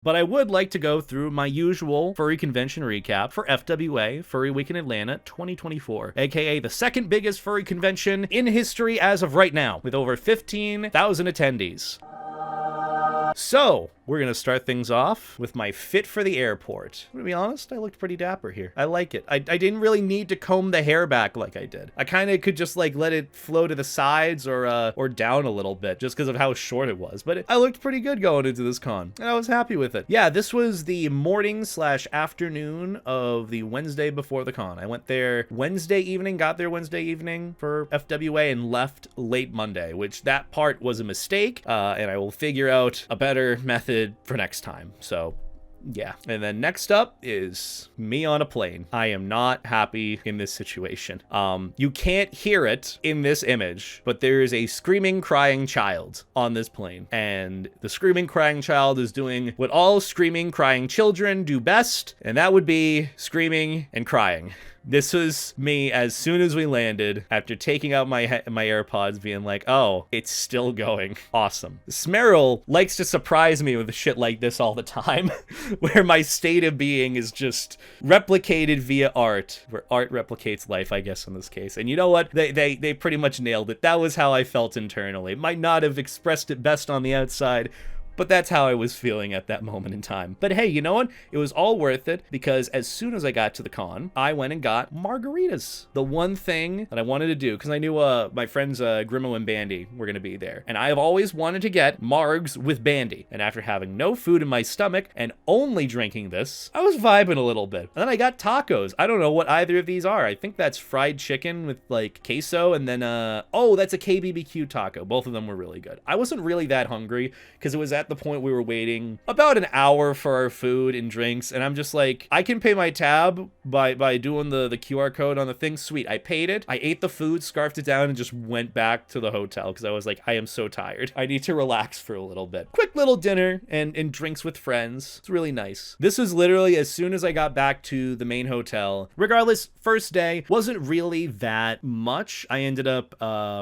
But I would like to go through my usual furry convention recap for FWA, Furry Weekend Atlanta 2024, aka the second biggest furry convention in history as of right now, with over 15,000 attendees. So, we're gonna start things off with my fit for the airport. To be honest, I looked pretty dapper here. I like it. I didn't really need to comb the hair back like I did. I kind of could just like let it flow to the sides or down a little bit just because of how short it was. But I looked pretty good going into this con, and I was happy with it. Yeah, this was the morning/afternoon of the Wednesday before the con. I went there Wednesday evening, got there Wednesday evening for FWA, and left late Monday, which that part was a mistake, and I will figure out a better method for next time. So yeah. And then next up is me on a plane. I am not happy in this situation. You can't hear it in this image, but there is a screaming, crying child on this plane. And the screaming, crying child is doing what all screaming, crying children do best, and that would be screaming and crying. This was me as soon as we landed, after taking out my AirPods, being like, oh, it's still going. Awesome. Smeryl likes to surprise me with shit like this all the time, where my state of being is just replicated via art, where art replicates life, I guess, in this case. And you know what? They pretty much nailed it. That was how I felt internally. Might not have expressed it best on the outside, but that's how I was feeling at that moment in time. But hey, you know what? It was all worth it, because as soon as I got to the con, I went and got margaritas. The one thing that I wanted to do, because I knew my friends Grimo and Bandy were going to be there. And I have always wanted to get margs with Bandy. And after having no food in my stomach and only drinking this, I was vibing a little bit. And then I got tacos. I don't know what either of these are. I think that's fried chicken with like queso, and then, oh, that's a KBBQ taco. Both of them were really good. I wasn't really that hungry, because it was at the point we were waiting about an hour for our food and drinks, and I'm just like, I can pay my tab by doing the QR code on the thing. Sweet. I paid it, I ate the food, scarfed it down, and just went back to the hotel, because I was like, I am so tired. I need to relax for a little bit. Quick little dinner and drinks with friends. It's really nice. This was literally as soon as I got back to the main hotel. Regardless, first day wasn't really that much. I ended up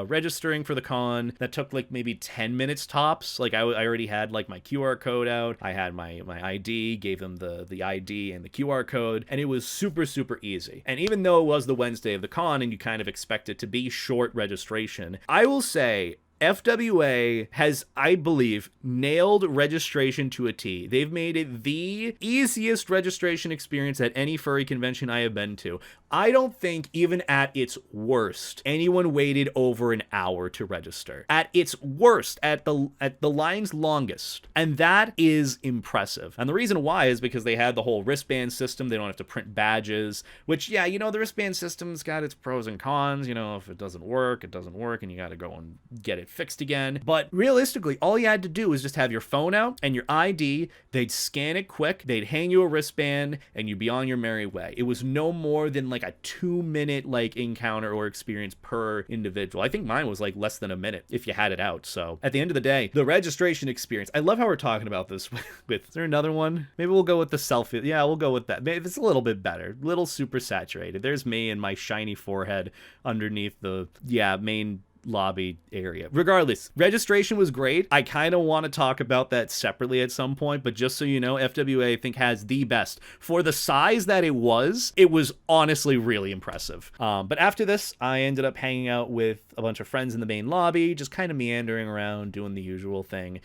registering for the con. That took like maybe 10 minutes tops. Like I already had like my QR code out. I had my ID, gave them the ID and the QR code, and it was super easy. And even though it was the Wednesday of the con and you kind of expect it to be short registration, I will say FWA has, I believe, nailed registration to a T. They've made it the easiest registration experience at any furry convention I have been to. I don't think even at its worst, anyone waited over an hour to register. At its worst, at the line's longest. And that is impressive. And the reason why is because they had the whole wristband system. They don't have to print badges, which, yeah, you know, the wristband system's got its pros and cons. You know, if it doesn't work, it doesn't work, and you got to go and get it fixed again. But realistically, all you had to do was just have your phone out and your ID. They'd scan it quick, they'd hang you a wristband, and you'd be on your merry way. It was no more than like a 2-minute like encounter or experience per individual. I think mine was like less than a minute if you had it out. So at the end of the day, the registration experience, I love how we're talking about this with, is there another one? Maybe we'll go with the selfie. Yeah, we'll go with that. Maybe it's a little bit better, little super saturated. There's me and my shiny forehead underneath the main lobby area. Regardless, registration was great. I kind of want to talk about that separately at some point, but just so you know, FWA I think has the best. For the size that it was honestly really impressive. But after this, I ended up hanging out with a bunch of friends in the main lobby, just kind of meandering around, doing the usual thing,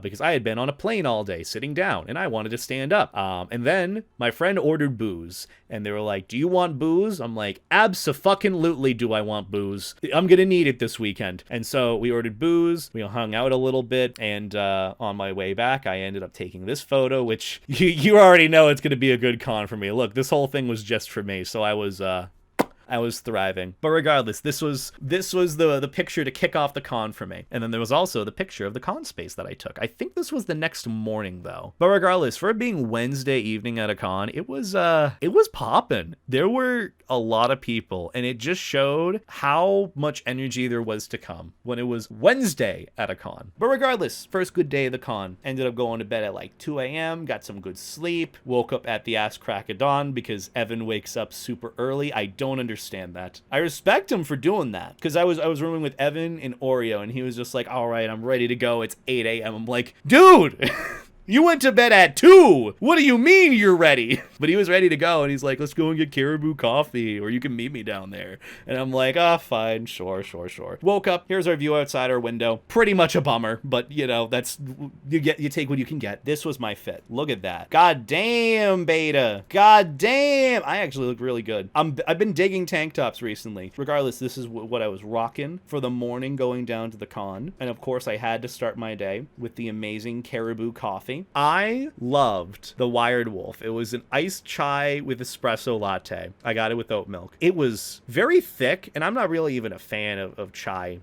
because I had been on a plane all day sitting down and I wanted to stand up. And then my friend ordered booze, and they were like, do you want booze? I'm like, abso-fucking-lutely do I want booze. I'm gonna need it this weekend. And so we ordered booze, we hung out a little bit, and on my way back, I ended up taking this photo, which you already know it's gonna be a good con for me. Look, this whole thing was just for me, so I was thriving. But regardless, this was the picture to kick off the con for me. And then there was also the picture of the con space that I took. I think this was the next morning though. But regardless, for it being Wednesday evening at a con, it was poppin'. There were a lot of people, and it just showed how much energy there was to come when it was Wednesday at a con. But regardless, first good day of the con. Ended up going to bed at like 2 a.m., got some good sleep, woke up at the ass crack of dawn because Evan wakes up super early. I don't understand that. I respect him for doing that, because I was rooming with Evan and Oreo, and he was just like, all right, I'm ready to go. It's 8 a.m. I'm like, dude, You went to bed at 2. What do you mean you're ready? But he was ready to go, and he's like, let's go and get caribou coffee, or you can meet me down there. And I'm like, fine, sure. Woke up, here's our view outside our window. Pretty much a bummer, but you know, that's, you take what you can get. This was my fit. Look at that. God damn, beta. God damn. I actually look really good. I've been digging tank tops recently. Regardless, this is what I was rocking for the morning going down to the con. And of course, I had to start my day with the amazing caribou coffee. I loved the Wired Wolf. It was an iced chai with espresso latte. I got it with oat milk. It was very thick, and I'm not really even a fan of chai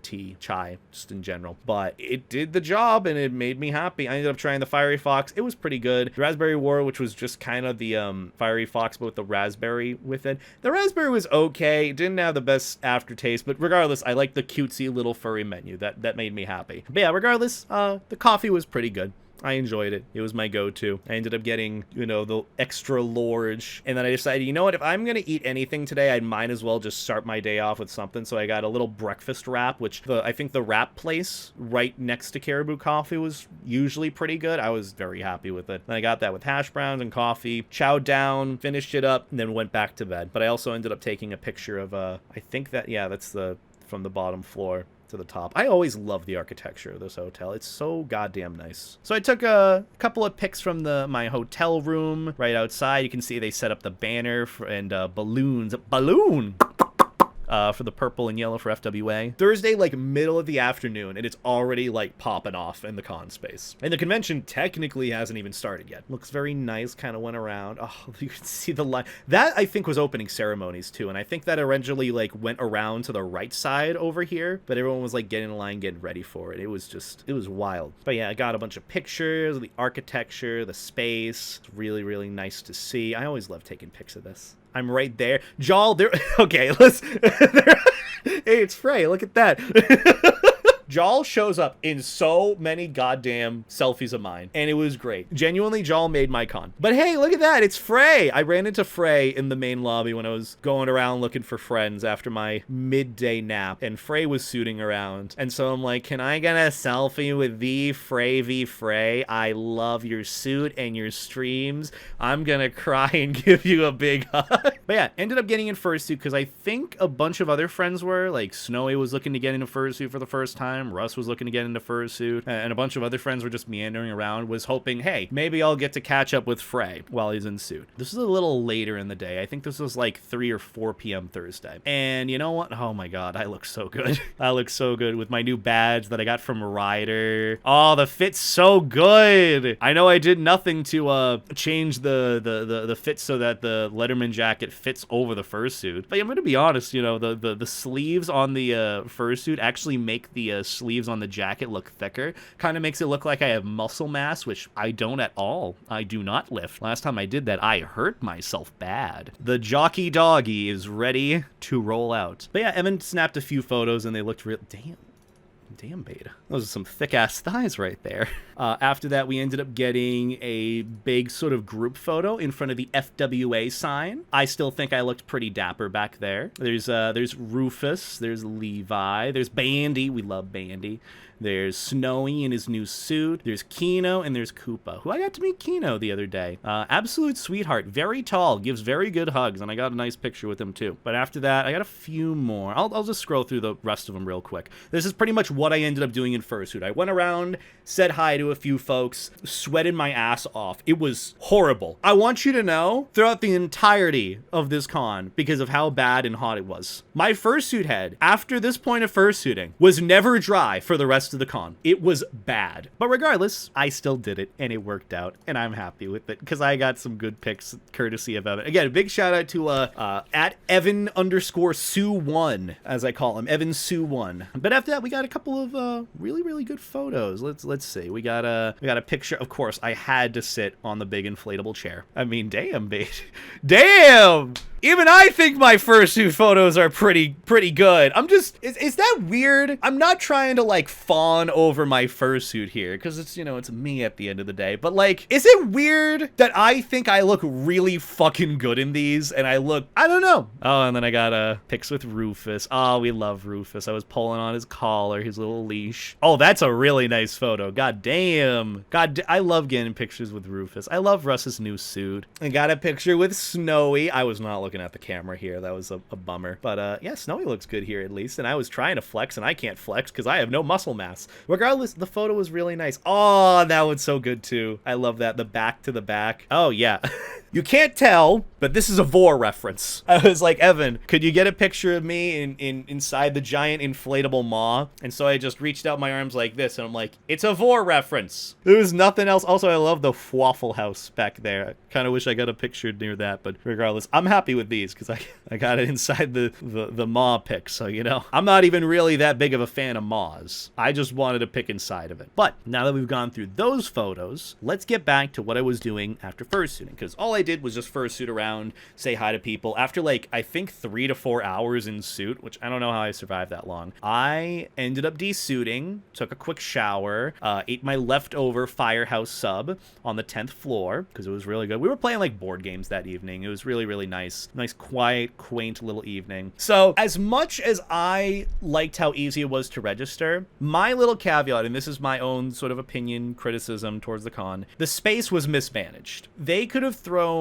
just in general, but it did the job and it made me happy. I ended up trying the Fiery Fox. It was pretty good. The Raspberry War, which was just kind of the Fiery Fox, but with the raspberry with it. The raspberry was okay. It didn't have the best aftertaste, but regardless, I liked the cutesy little furry menu. That made me happy. But yeah, regardless, the coffee was pretty good. I enjoyed it. It was my go-to. I ended up getting, you know, the extra large. And then I decided, you know what? If I'm going to eat anything today, I might as well just start my day off with something. So I got a little breakfast wrap, which I think the wrap place right next to Caribou Coffee was usually pretty good. I was very happy with it. And I got that with hash browns and coffee, chowed down, finished it up, and then went back to bed. But I also ended up taking a picture of, I think that, yeah, that's from the bottom floor to the top. I always love the architecture of this hotel. It's so goddamn nice. So I took a couple of pics from my hotel room right outside. You can see they set up the banner and balloons. Balloon! For the purple and yellow for FWA. Thursday, like middle of the afternoon, and it's already like popping off in the con space. And the convention technically hasn't even started yet. Looks very nice, kind of went around. Oh, you can see the line. That I think was opening ceremonies too, and I think that originally like went around to the right side over here, but everyone was like getting in line, getting ready for it. It was wild. But yeah, I got a bunch of pictures of the architecture, the space. It's really, really nice to see. I always love taking pics of this. I'm right there. Jal, there. Okay, let's. Hey, it's Frey. Look at that. Jal shows up in so many goddamn selfies of mine, and it was great. Genuinely, Jal made my con. But hey, look at that. It's Frey. I ran into Frey in the main lobby when I was going around looking for friends after my midday nap, and Frey was suiting around. And so I'm like, can I get a selfie with thee, Frey v. Frey? I love your suit and your streams. I'm gonna cry and give you a big hug. But yeah, ended up getting in fursuit because I think a bunch of other friends were. Like, Snowy was looking to get into fursuit for the first time. Russ was looking to get into fursuit, and a bunch of other friends were just meandering around, was hoping, hey, maybe I'll get to catch up with Frey while he's in suit. This is a little later in the day. I think this was like 3 or 4 p.m. Thursday. And you know what? Oh my god, I look so good. I look so good with my new badge that I got from Ryder. Oh, the fit's so good. I know I did nothing to change the fit so that the Letterman jacket fits over the fursuit. But I'm gonna be honest, you know, the sleeves on the fursuit actually make the sleeves on the jacket look thicker. Kind of makes it look like I have muscle mass, which I don't at all. I do not lift. Last time I did that, I hurt myself bad. The jockey doggy is ready to roll out. But yeah, Evan snapped a few photos and they looked real. Damn, beta. Those are some thick-ass thighs right there. After that, we ended up getting a big sort of group photo in front of the FWA sign. I still think I looked pretty dapper back there. There's Rufus, there's Levi, there's Bandy. We love Bandy. There's Snowy in his new suit. There's Kino, and there's Koopa, who I got to meet Kino the other day. Absolute sweetheart. Very tall. Gives very good hugs, and I got a nice picture with him, too. But after that, I got a few more. I'll just scroll through the rest of them real quick. This is pretty much what I ended up doing in fursuit. I went around, said hi to a few folks, sweated my ass off. It was horrible. I want you to know, throughout the entirety of this con, because of how bad and hot it was, my fursuit head, after this point of fursuiting, was never dry for the rest of the con. It was bad. But regardless, I still did it, and it worked out, and I'm happy with it, because I got some good pics courtesy of Evan. Again, a big shout out to at Evan_Sue1, as I call him, Evan Sue1. But after that, we got a couple of really, really good photos. Let's see. We got a picture. Of course, I had to sit on the big inflatable chair. I mean, damn, babe. Damn! Even I think my fursuit photos are pretty good. I'm just, is that weird? I'm not trying to like fawn over my fursuit here because it's, you know, it's me at the end of the day. But like, is it weird that I think I look really fucking good in these and I don't know. Oh, and then I got pics with Rufus. Oh, we love Rufus. I was pulling on his collar, his little leash. Oh, that's a really nice photo. God damn. I love getting pictures with Rufus. I love Russ's new suit. I got a picture with Snowy. I was not looking at the camera here. That was a bummer. But yeah, Snowy looks good here at least. And I was trying to flex and I can't flex because I have no muscle mass. Regardless, the photo was really nice. Oh, that one's so good too. I love that. The back to the back. Oh, yeah. You can't tell, but this is a Vor reference. I was like, Evan, could you get a picture of me inside the giant inflatable maw? And so I just reached out my arms like this, and I'm like, it's a Vor reference. There was nothing else. Also, I love the Waffle House back there. I kind of wish I got a picture near that, but regardless, I'm happy with these because I got it inside the maw pic. So, you know, I'm not even really that big of a fan of maws. I just wanted to pick inside of it. But now that we've gone through those photos, let's get back to what I was doing after fursuiting, because all I did was just fursuit around, say hi to people. After like, I think 3 to 4 hours in suit, which I don't know how I survived that long, I ended up desuiting, took a quick shower, ate my leftover Firehouse sub on the 10th floor because it was really good. We were playing like board games that evening. It was really, really nice. Nice, quiet, quaint little evening. So as much as I liked how easy it was to register, my little caveat, and this is my own sort of opinion, criticism towards the con, the space was mismanaged. They could have thrown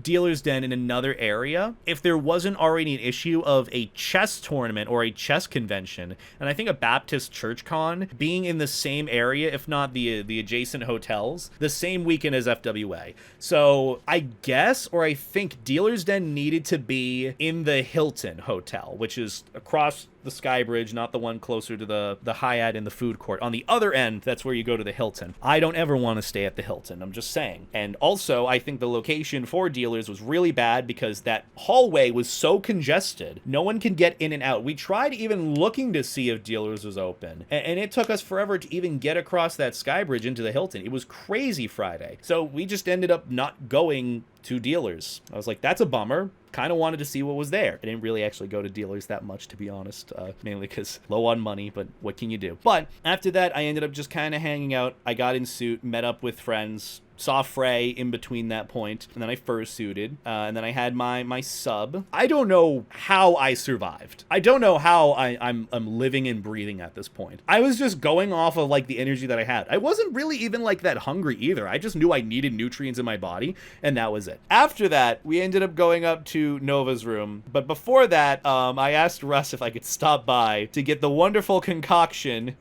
Dealer's Den in another area if there wasn't already an issue of a chess tournament or a chess convention, and I think a Baptist church con being in the same area, if not the adjacent hotels, the same weekend as FWA. So I guess, or I think Dealer's Den needed to be in the Hilton Hotel, which is across the Sky Bridge, not the one closer to the Hyatt in the food court. On the other end, that's where you go to the Hilton. I don't ever want to stay at the Hilton, I'm just saying. And also, I think the location for Dealers was really bad because that hallway was so congested. No one can get in and out. We tried even looking to see if Dealers was open, and it took us forever to even get across that Sky Bridge into the Hilton. It was crazy Friday. So we just ended up not going to Dealers. I was like, that's a bummer. Kind of wanted to see what was there. I didn't really actually go to Dealers that much, to be honest, mainly because low on money, but what can you do? But after that, I ended up just kind of hanging out. I got in suit, met up with friends, saw Frey in between that point, and then I fursuited, and then I had my sub. I don't know how I survived. I don't know how I'm living and breathing at this point. I was just going off of like the energy that I had. I wasn't really even like that hungry either. I just knew I needed nutrients in my body, and that was it. After that, we ended up going up to Nova's room, but before that, I asked Russ if I could stop by to get the wonderful concoction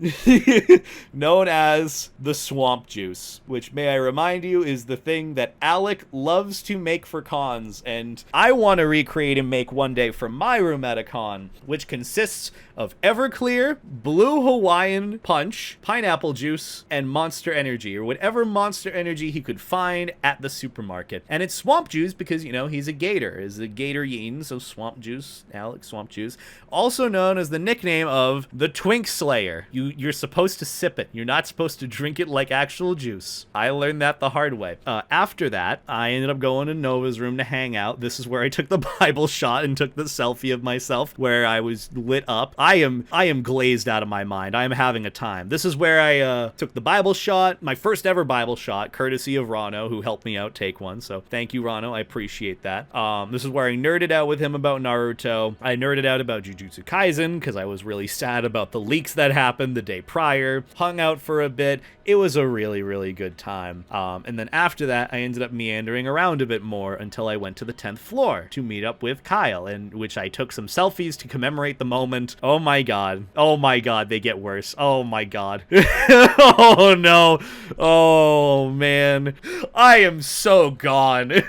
known as the swamp juice, which, may I remind you, is the thing that Alec loves to make for cons, and I want to recreate and make one day for my room at a con, which consists of Everclear, Blue Hawaiian Punch, pineapple juice, and Monster Energy, or whatever Monster Energy he could find at the supermarket. And it's swamp juice because, you know, he's a gator. Is a gator yin, so swamp juice, Alec swamp juice. Also known as the nickname of the Twink Slayer. You're supposed to sip it. You're not supposed to drink it like actual juice. I learned that the hard way. After that, I ended up going to Nova's room to hang out. This is where I took the Bible shot and took the selfie of myself where I was lit up. I am glazed out of my mind. I am having a time. This is where I took the Bible shot, my first ever Bible shot, courtesy of Rano, who helped me out take one. So thank you, Rano. I appreciate that. This is where I nerded out with him about Naruto. I nerded out about Jujutsu Kaisen because I was really sad about the leaks that happened the day prior. Hung out for a bit. It was a really, really good time. And then after that, I ended up meandering around a bit more until I went to the 10th floor to meet up with Kyle, in which I took some selfies to commemorate the moment. Oh my god. Oh my god, they get worse. Oh my god. Oh no. Oh man. I am so gone.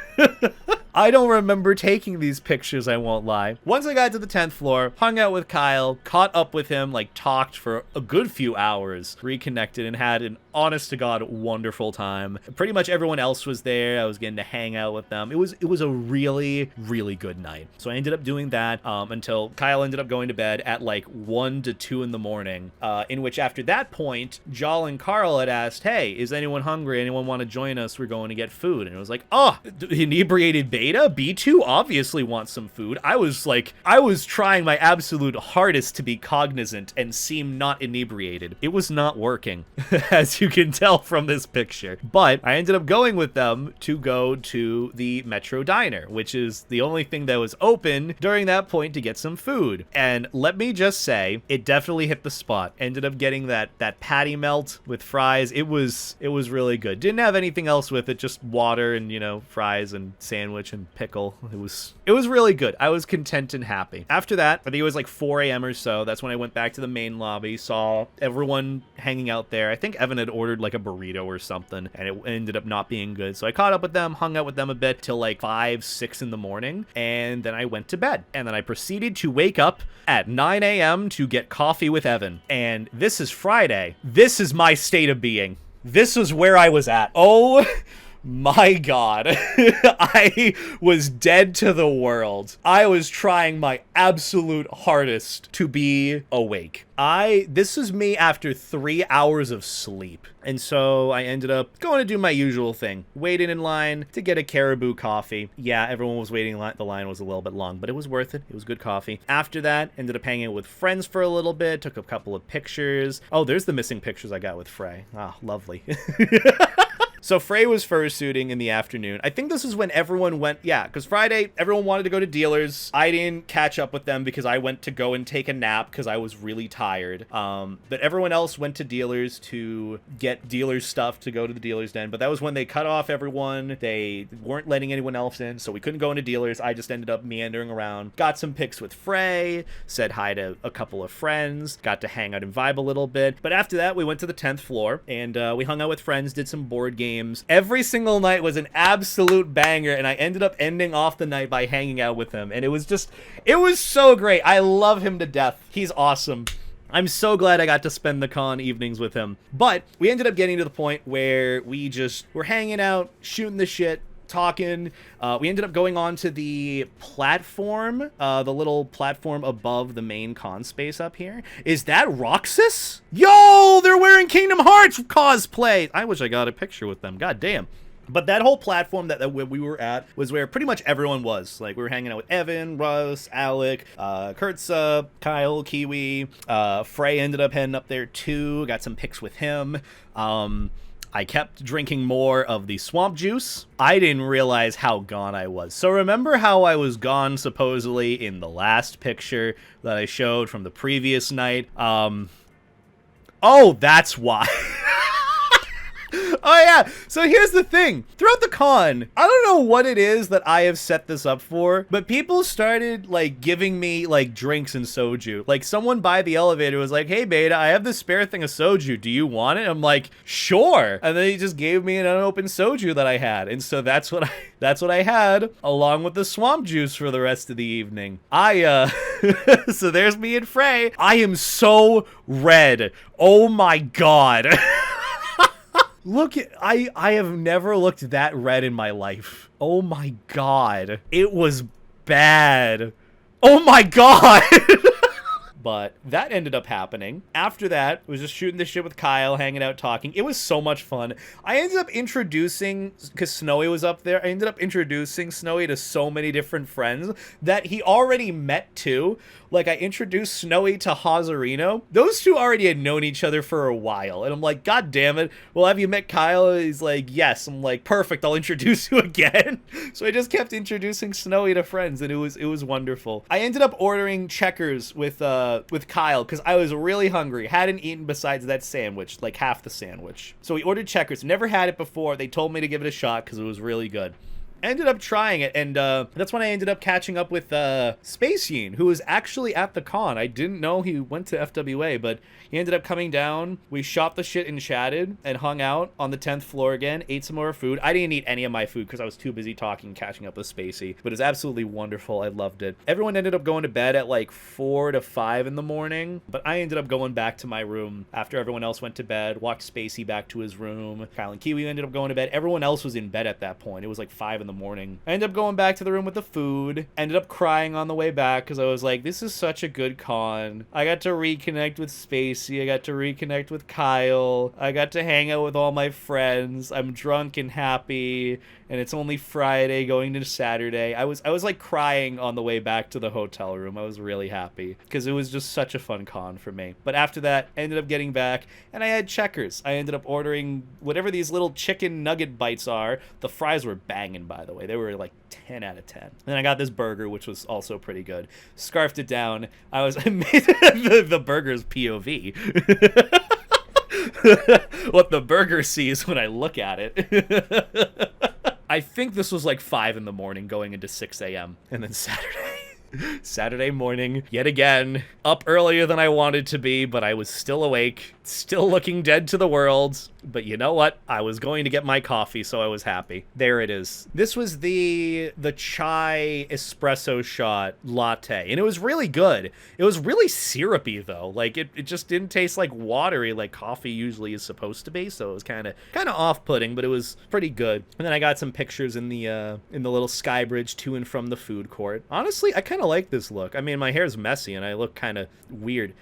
I don't remember taking these pictures, I won't lie. Once I got to the 10th floor, hung out with Kyle, caught up with him, like talked for a good few hours, reconnected, and had an honest-to-God wonderful time. Pretty much everyone else was there. I was getting to hang out with them. It was a really, really good night. So I ended up doing that until Kyle ended up going to bed at like 1 to 2 in the morning, in which after that point, Jal and Carl had asked, hey, is anyone hungry? Anyone want to join us? We're going to get food. And it was like, oh, inebriated baby Beta, B2 obviously wants some food. I was trying my absolute hardest to be cognizant and seem not inebriated. It was not working, as you can tell from this picture. But I ended up going with them to go to the Metro Diner, which is the only thing that was open during that point to get some food. And let me just say, it definitely hit the spot. Ended up getting that patty melt with fries. It was really good. Didn't have anything else with it, just water and, you know, fries and sandwich and pickle. It was really good. I was content and happy. After that, I think it was like 4 a.m. or so. That's when I went back to the main lobby, saw everyone hanging out there. I think Evan had ordered like a burrito or something, and it ended up not being good. So I caught up with them, hung out with them a bit till like 5, 6 in the morning, and then I went to bed. And then I proceeded to wake up at 9 a.m. to get coffee with Evan. And this is Friday. This is my state of being. This was where I was at. Oh my God. I was dead to the world. I was trying my absolute hardest to be awake. This is me after 3 hours of sleep. And so I ended up going to do my usual thing, waiting in line to get a Caribou coffee. Yeah, everyone was waiting. The line was a little bit long, but it was worth it. It was good coffee. After that, ended up hanging out with friends for a little bit, took a couple of pictures. Oh, there's the missing pictures I got with Frey. Ah, lovely. So Frey was fursuiting in the afternoon. I think this is when everyone went, yeah, because Friday, everyone wanted to go to dealers. I didn't catch up with them because I went to go and take a nap because I was really tired. But everyone else went to dealers to get dealers stuff to go to the dealers den. But that was when they cut off everyone. They weren't letting anyone else in, so we couldn't go into dealers. I just ended up meandering around, got some pics with Frey, said hi to a couple of friends, got to hang out and vibe a little bit. But after that, we went to the 10th floor and we hung out with friends, did some board games. Every single night was an absolute banger, and I ended up ending off the night by hanging out with him, and it was so great. I love him to death. He's awesome. I'm so glad I got to spend the con evenings with him. But we ended up getting to the point where we just were hanging out, shooting the shit, talking. We ended up going on to the platform, the little platform above the main con space up here. Is that Roxas? Yo, they're wearing Kingdom Hearts cosplay. I wish I got a picture with them. God damn. But that whole platform that we were at was where pretty much everyone was. Like, we were hanging out with Evan, Russ, Alec, Kurtza, Kyle, Kiwi. Frey ended up heading up there too. Got some pics with him. I kept drinking more of the swamp juice. I didn't realize how gone I was. So remember how I was gone supposedly in the last picture that I showed from the previous night? Oh, that's why. Oh yeah, so here's the thing. Throughout the con, I don't know what it is that I have set this up for, but people started like giving me like drinks and soju. Like someone by the elevator was like, "Hey Beta, I have this spare thing of soju. Do you want it?" I'm like, "Sure." And then he just gave me an unopened soju that I had. And so that's what I had along with the swamp juice for the rest of the evening. So there's me and Frey. I am so red. Oh my God. Look, I have never looked that red in my life. Oh my God. It was bad. Oh my God. But that ended up happening. After that, I was just shooting this shit with Kyle, hanging out, talking. It was so much fun. I ended up introducing, because Snowy was up there, I ended up introducing Snowy to so many different friends that he already met too. Like, I introduced Snowy to Hazarino. Those two already had known each other for a while. And I'm like, God damn it. Well, have you met Kyle? He's like, yes. I'm like, perfect. I'll introduce you again. So I just kept introducing Snowy to friends, and it was wonderful. I ended up ordering checkers with Kyle because I was really hungry. Hadn't eaten besides that sandwich, like half the sandwich. So we ordered checkers. Never had it before. They told me to give it a shot because it was really good. Ended up trying it, and that's when I ended up catching up with Space Yeen, who was actually at the con. I didn't know he went to FWA, but he ended up coming down. We shot the shit and chatted and hung out on the 10th floor again, ate some more food. I didn't eat any of my food because I was too busy talking and catching up with Spacey, but it was absolutely wonderful. I loved it. Everyone ended up going to bed at like 4 to 5 in the morning, but I ended up going back to my room after everyone else went to bed, walked Spacey back to his room. Kyle and Kiwi ended up going to bed. Everyone else was in bed at that point. It was like 5 in the the morning. I ended up going back to the room with the food, ended up crying on the way back because I was like, this is such a good con. I got to reconnect with Spacey. I got to reconnect with Kyle. I got to hang out with all my friends. I'm drunk and happy, and it's only Friday going into Saturday. I was like crying on the way back to the hotel room. I was really happy because it was just such a fun con for me. But after that, I ended up getting back, and I had Checkers. I ended up ordering whatever these little chicken nugget bites are. The fries were banging, by the way. They were like 10 out of 10. Then I got this burger, which was also pretty good. Scarfed it down. I made the burger's POV. What the burger sees when I look at it. I think this was like 5 in the morning going into 6 a.m. And then Saturday morning, yet again, up earlier than I wanted to be, but I was still awake, still looking dead to the world. But you know what? I was going to get my coffee, so I was happy. There it is. This was the chai espresso shot latte, and it was really good. It was really syrupy, though. Like, it just didn't taste like watery like coffee usually is supposed to be, so it was kind of off-putting, but it was pretty good. And then I got some pictures in the little sky bridge to and from the food court. Honestly, I kind of like this look. I mean, my hair's messy, and I look kind of weird.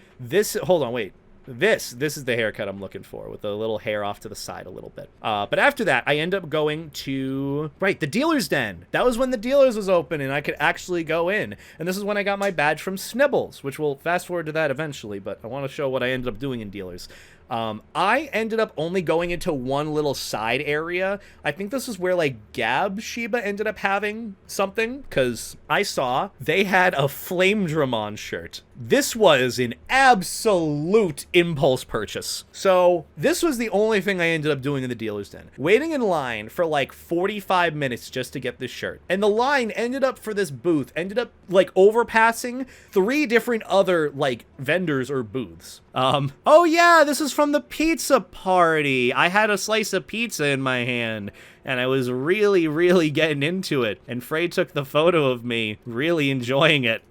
Hold on, wait. This is the haircut I'm looking for, with the little hair off to the side a little bit. But after that, I end up going to, the dealer's den. That was when the dealer's was open and I could actually go in. And this is when I got my badge from Snibbles, which we'll fast forward to that eventually, but I want to show what I ended up doing in dealers. I ended up only going into one little side area. I think this is where, like, Gab Sheba ended up having something, because I saw they had a Flame Dramon shirt. This was an absolute impulse purchase. So this was the only thing I ended up doing in the dealer's den. Waiting in line for like 45 minutes just to get this shirt. And the line ended up for this booth, ended up like overpassing 3 different other like vendors or booths. Oh yeah, this is from the pizza party. I had a slice of pizza in my hand, and I was really, really getting into it. And Frey took the photo of me really enjoying it.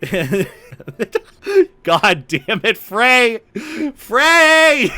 God damn it, Frey! Frey!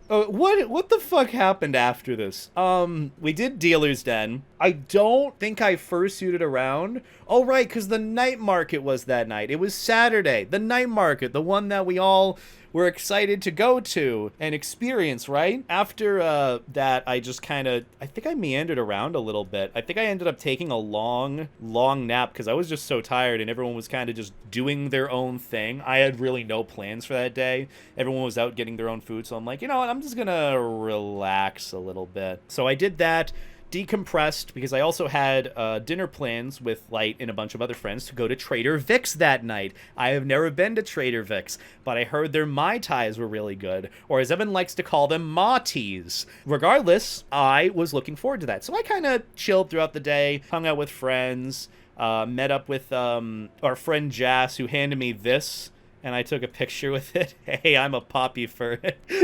What the fuck happened after this? We did Dealer's Den. I don't think I fursuited around. Oh, right, because the night market was that night. It was Saturday. The night market, the one that we all were excited to go to and experience, right? After that, I just I think I meandered around a little bit. I think I ended up taking a long nap because I was just so tired and everyone was kind of just doing their own thing. I had really no plans for that day. Everyone was out getting their own food, so I'm like, you know what? I'm just gonna relax a little bit. So I did that. Decompressed because I also had dinner plans with Light and a bunch of other friends to go to Trader Vic's that night. I have never been to Trader Vic's, but I heard their Mai Tais were really good, or as Evan likes to call them, Ma Teas. Regardless, I was looking forward to that. So I kind of chilled throughout the day, hung out with friends, met up with our friend Jas, who handed me this, and I took a picture with it. Hey, I'm a poppy fur.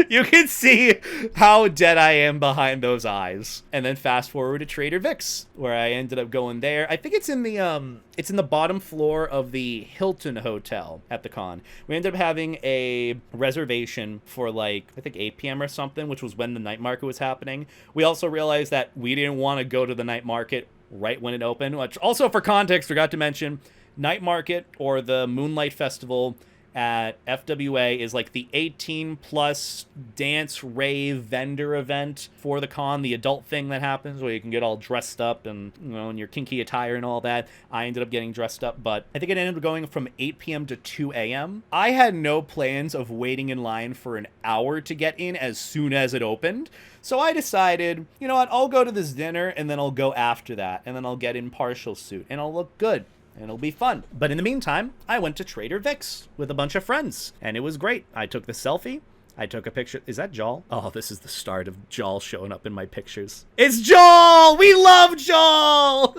You can see how dead I am behind those eyes. And then fast forward to Trader Vic's, where I ended up going there. I think it's in the bottom floor of the Hilton Hotel at the con. We ended up having a reservation for like, I think 8 p.m. or something, which was when the night market was happening. We also realized that we didn't want to go to the night market right when it opened, which also for context, forgot to mention, night market or the Moonlight Festival at FWA is like the 18 plus dance rave vendor event for the con, the adult thing that happens where you can get all dressed up and, you know, in your kinky attire and all that. I ended up getting dressed up, but I think it ended up going from 8 p.m. to 2 a.m. I had no plans of waiting in line for an hour to get in as soon as it opened. So I decided, you know what, I'll go to this dinner and then I'll go after that, and then I'll get in partial suit and I'll look good. And it'll be fun. But in the meantime, I went to Trader Vic's with a bunch of friends, and it was great. I took the selfie. I took a picture. Is that Jal? Oh, this is the start of Jal showing up in my pictures. It's Jal! We love Jal!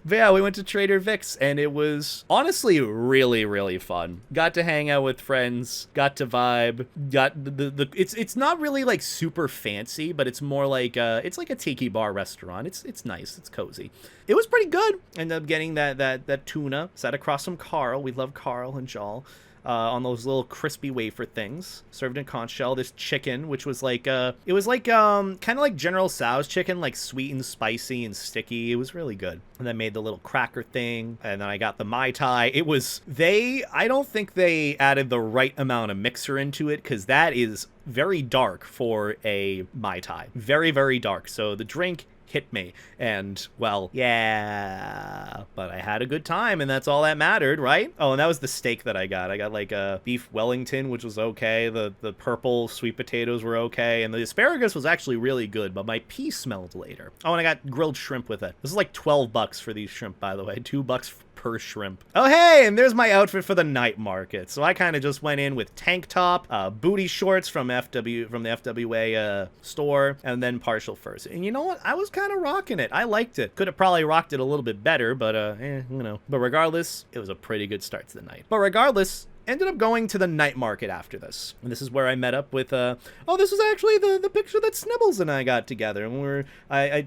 But yeah, we went to Trader Vic's, and it was honestly really, really fun. Got to hang out with friends, got to vibe, got it's not really like super fancy, but it's more like it's like a tiki bar restaurant. It's nice, it's cozy. It was pretty good. Ended up getting that tuna. Sat across from Carl. We love Carl and Jal. on those little crispy wafer things, served in conch shell. This chicken, which was like, it was like, kind of like General Tso's chicken, like sweet and spicy and sticky. It was really good. And then made the little cracker thing, and then I got the Mai Tai. It was, I don't think they added the right amount of mixer into it, because that is very dark for a Mai Tai. Very, very dark. So the drink hit me, and well, yeah, but I had a good time, and that's all that mattered, right? Oh, and that was the steak that I got like a beef Wellington, which was okay. The purple sweet potatoes were okay, and the asparagus was actually really good, but my pea smelled later. Oh, and I got grilled shrimp with it. This is like $12 for these shrimp, by the way. $2 per shrimp. Oh, hey, and there's my outfit for the night market. So I kind of just went in with tank top, booty shorts from the FWA store, and then partial furs. And you know what? I was kind of rocking it. I liked it. Could have probably rocked it a little bit better, but you know. But regardless, it was a pretty good start to the night. But regardless, ended up going to the night market after this. And this is where I met up with, oh, this was actually the picture that Snibbles and I got together. And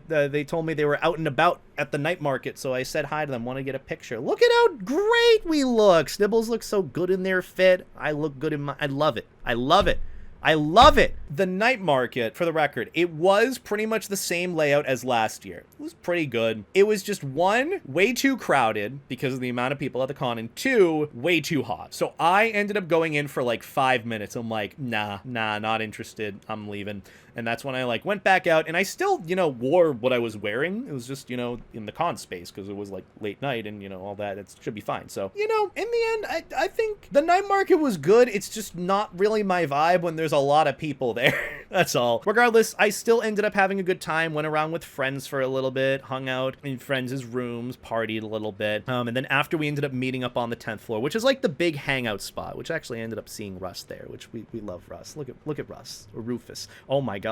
they told me they were out and about at the night market, so I said hi to them, want to get a picture. Look at how great we look. Snibbles looks so good in their fit. I look good in my, I love it. I love it. I love it. The night market, for the record, it was pretty much the same layout as last year. It was pretty good. It was just one, way too crowded because of the amount of people at the con, and two, way too hot. So I ended up going in for like 5 minutes. I'm like, nah, not interested. I'm leaving. And that's when I like went back out, and I still, you know, wore what I was wearing. It was just, you know, in the con space because it was like late night and, you know, all that. It should be fine. So, you know, in the end, I think the night market was good. It's just not really my vibe when there's a lot of people there. That's all. Regardless, I still ended up having a good time, went around with friends for a little bit, hung out in friends' rooms, partied a little bit. And then after we ended up meeting up on the 10th floor, which is like the big hangout spot, which actually ended up seeing Russ there, which we love Russ. Look at Russ, or Rufus. Oh my God.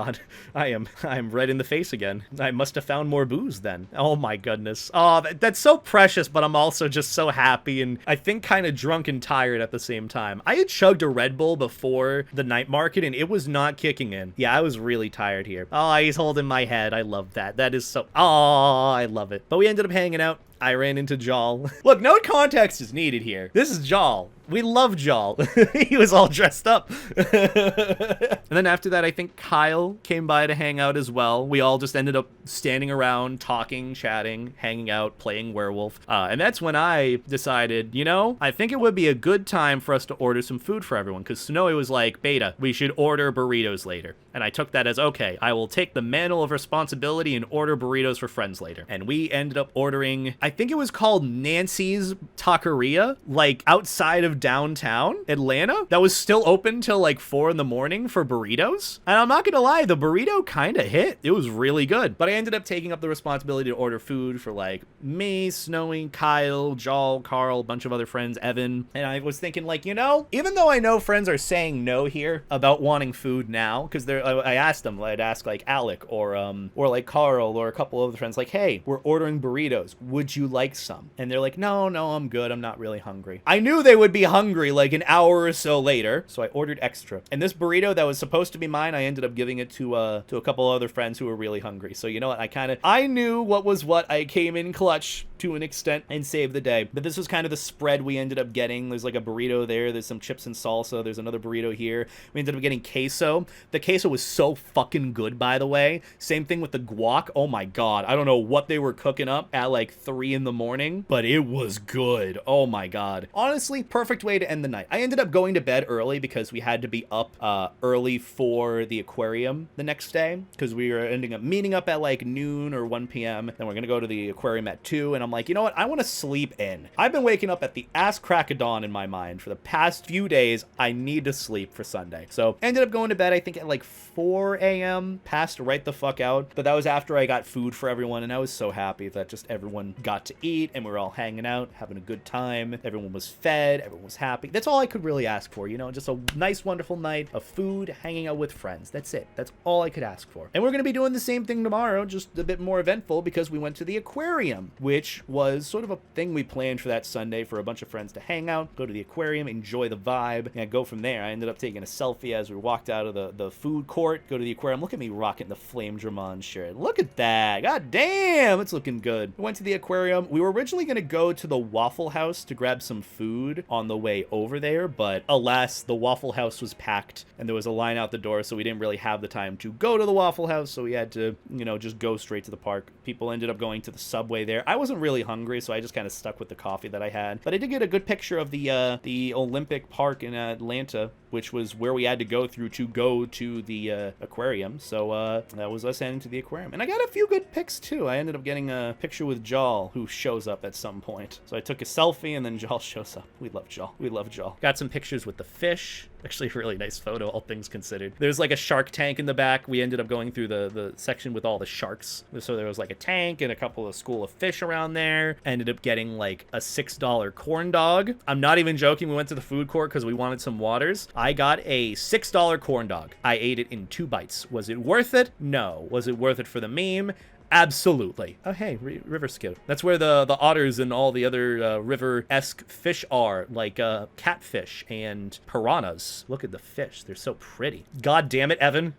I am red in the face again. I must have found more booze then. Oh my goodness. Oh, that's so precious, but I'm also just so happy and I think kind of drunk and tired at the same time. I had chugged a Red Bull before the night market and it was not kicking in. Yeah, I was really tired here. Oh, he's holding my head. I love that. That is so, oh, I love it. But we ended up hanging out. I ran into Jal. Look, no context is needed here. This is Jal. We love Jal. He was all dressed up. And then after that, I think Kyle came by to hang out as well. We all just ended up standing around, talking, chatting, hanging out, playing werewolf. And that's when I decided, you know, I think it would be a good time for us to order some food for everyone. Because Snowy was like, Beta, we should order burritos later. And I took that as, okay, I will take the mantle of responsibility and order burritos for friends later. And we ended up ordering, I think it was called Nancy's Taqueria, like outside of downtown Atlanta, that was still open till like 4 in the morning for burritos. And I'm not gonna lie, the burrito kind of hit. It was really good. But I ended up taking up the responsibility to order food for like me, Snowy, Kyle, Jal, Carl, a bunch of other friends, Evan. And I was thinking like, you know, even though I know friends are saying no here about wanting food now, because I asked them, I'd ask like Alec or like Carl or a couple of other friends, like, hey, we're ordering burritos. Would you like some? And they're like, no, I'm good. I'm not really hungry. I knew they would be hungry like an hour or so later, so I ordered extra. And this burrito that was supposed to be mine, I ended up giving it to a couple other friends who were really hungry. So you know what? I knew what was what. I came in clutch to an extent and saved the day. But this was kind of the spread we ended up getting. There's like a burrito there. There's some chips and salsa. There's another burrito here. We ended up getting queso. The queso was so fucking good, by the way. Same thing with the guac. Oh my God. I don't know what they were cooking up at like 3 in the morning, but it was good. Oh my God. Honestly, perfect way to end the night. I ended up going to bed early because we had to be up early for the aquarium the next day because we were ending up meeting up at like noon or 1 p.m. Then we're going to go to the aquarium at 2. And I'm like, you know what? I want to sleep in. I've been waking up at the ass crack of dawn in my mind for the past few days. I need to sleep for Sunday. So ended up going to bed, I think at like 4 a.m. Passed right the fuck out. But that was after I got food for everyone. And I was so happy that just everyone got to eat and we were all hanging out, having a good time. Everyone was fed. Everyone was happy. That's all I could really ask for, you know, just a nice, wonderful night of food, hanging out with friends. That's it. That's all I could ask for. And we're going to be doing the same thing tomorrow, just a bit more eventful because we went to the aquarium, which was sort of a thing we planned for that Sunday for a bunch of friends to hang out, go to the aquarium, enjoy the vibe, and go from there. I ended up taking a selfie as we walked out of the food court, go to the aquarium. Look at me rocking the Flame Dramon shirt. Look at that. God damn, it's looking good. We went to the aquarium aquarium. We were originally going to go to the Waffle House to grab some food on the way over there, but alas, the Waffle House was packed and there was a line out the door, so we didn't really have the time to go to the Waffle House, so we had to, you know, just go straight to the park. People ended up going to the Subway there. I wasn't really hungry, so I just kind of stuck with the coffee that I had, but I did get a good picture of the Olympic Park in Atlanta, which was where we had to go through to go to the aquarium. So that was us heading to the aquarium. And I got a few good pics too. I ended up getting a picture with Jal, who shows up at some point. So I took a selfie and then Jal shows up. We love Jal. We love Jal. Got some pictures with the fish. Actually, a really nice photo, all things considered. There's like a shark tank in the back. We ended up going through the section with all the sharks. So there was like a tank and a couple of school of fish around there. Ended up getting like a $6 corn dog. I'm not even joking. We went to the food court because we wanted some waters. I got a $6 corn dog. I ate it in 2 bites. Was it worth it? No. Was it worth it for the meme? Absolutely. Oh, hey, river skate. That's where the otters and all the other river-esque fish are, like catfish and piranhas. Look at the fish. They're so pretty. God damn it, Evan.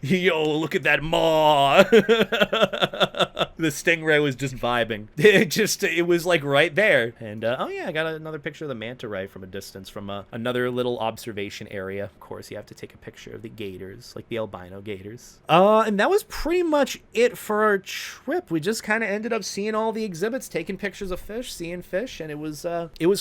Yo, look at that maw. The stingray was just vibing. It was like right there. And oh yeah, I got another picture of the manta ray from a distance from another little observation area. Of course, you have to take a picture of the gators, like the albino gators. And that was pretty much it for our trip. We just kind of ended up seeing all the exhibits, taking pictures of fish, seeing fish, and it was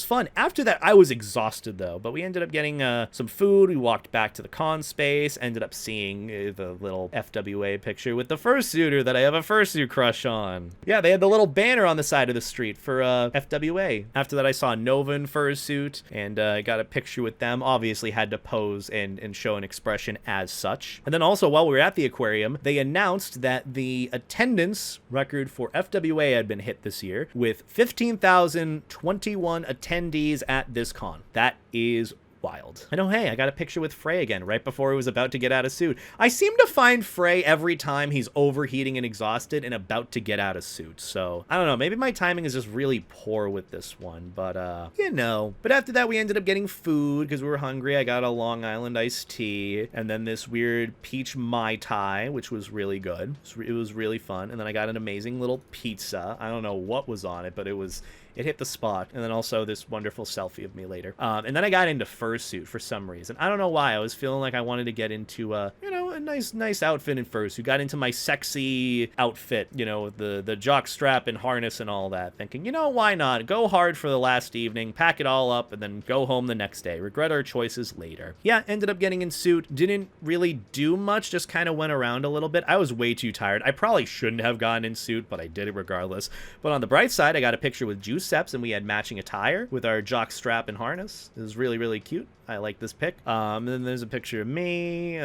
fun. After that, I was exhausted though, but we ended up getting some food. We walked back to the con space, ended up seeing the little FWA picture with the fursuiter that I have a fursuit crush on. Yeah, they had the little banner on the side of the street for FWA. After that, I saw Nova in fursuit, and I got a picture with them. Obviously had to pose and show an expression as such. And then also, while we were at the aquarium, they announced that the attendance record for FWA had been hit this year with 15,021 attendees at this con. That is wild. I know, hey, I got a picture with Frey again right before he was about to get out of suit. I seem to find Frey every time he's overheating and exhausted and about to get out of suit. So I don't know, maybe my timing is just really poor with this one, but you know. But after that, we ended up getting food because we were hungry. I got a Long Island iced tea and then this weird peach Mai Tai, which was really good. It was really fun. And then I got an amazing little pizza. I don't know what was on it, but it hit the spot. And then also this wonderful selfie of me later. And then I got into fursuit for some reason. I don't know why. I was feeling like I wanted to get into, you know, a nice outfit in fursuit. Got into my sexy outfit, you know, the jock strap and harness and all that. Thinking, you know, why not? Go hard for the last evening, pack it all up, and then go home the next day. Regret our choices later. Yeah, ended up getting in suit. Didn't really do much. Just kind of went around a little bit. I was way too tired. I probably shouldn't have gone in suit, but I did it regardless. But on the bright side, I got a picture with Juice Seps, and we had matching attire with our jock strap and harness. It was really, really cute. I like this pic. And then there's a picture of me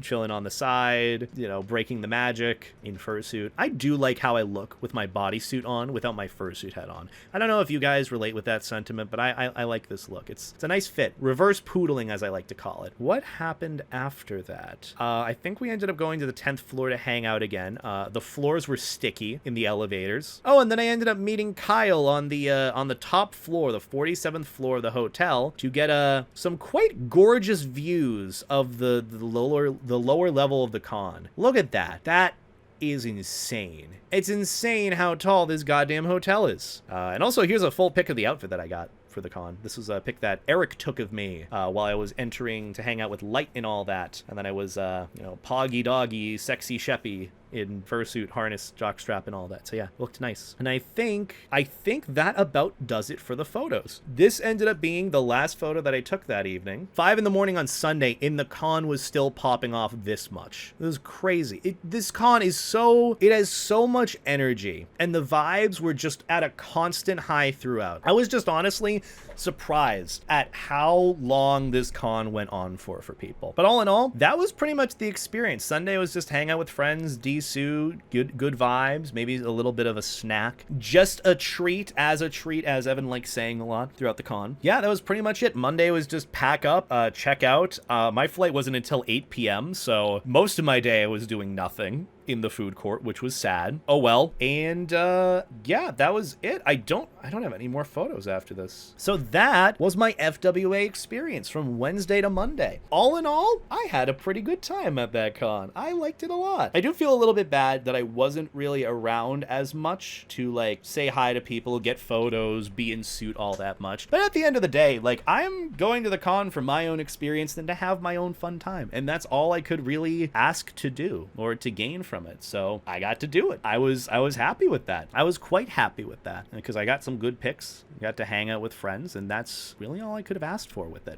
chilling on the side, you know, breaking the magic in fursuit. I do like how I look with my bodysuit on without my fursuit head on. I don't know if you guys relate with that sentiment, but I like this look. It's a nice fit. Reverse poodling, as I like to call it. What happened after that? I think we ended up going to the 10th floor to hang out again. The floors were sticky in the elevators. Oh, and then I ended up meeting Kyle on the top floor, the 47th floor of the hotel, to get some quite gorgeous views of the lower level of the con. Look at that. That is insane. It's insane how tall this goddamn hotel is. And also, here's a full pic of the outfit that I got for the con. This was a pic that Eric took of me while I was entering to hang out with Light and all that. And then I was, you know, poggy doggy, sexy sheppy in fursuit, harness, jockstrap, and all that. So yeah, looked nice. And I think that about does it for the photos. This ended up being the last photo that I took that evening. 5 in the morning on Sunday, and the con was still popping off this much. It was crazy. This con is it has so much energy, and the vibes were just at a constant high throughout. I was just honestly surprised at how long this con went on for people. But all in all, that was pretty much the experience. Sunday was just hang out with friends, D-suit, good vibes, maybe a little bit of a snack. Just a treat, as Evan likes saying a lot throughout the con. Yeah, that was pretty much it. Monday was just pack up, check out. My flight wasn't until 8 p.m., so most of my day I was doing nothing. in the food court, which was sad. Oh well. And yeah, that was it. I don't have any more photos after this. So that was my FWA experience from Wednesday to Monday. All in all, I had a pretty good time at that con. I liked it a lot. I do feel a little bit bad that I wasn't really around as much to like say hi to people, get photos, be in suit all that much. But at the end of the day, like, I'm going to the con for my own experience and to have my own fun time. And that's all I could really ask to do or to gain from it. So I got to do it. I was happy with that. I was quite happy with that because I got some good pics, got to hang out with friends, and that's really all I could have asked for with it.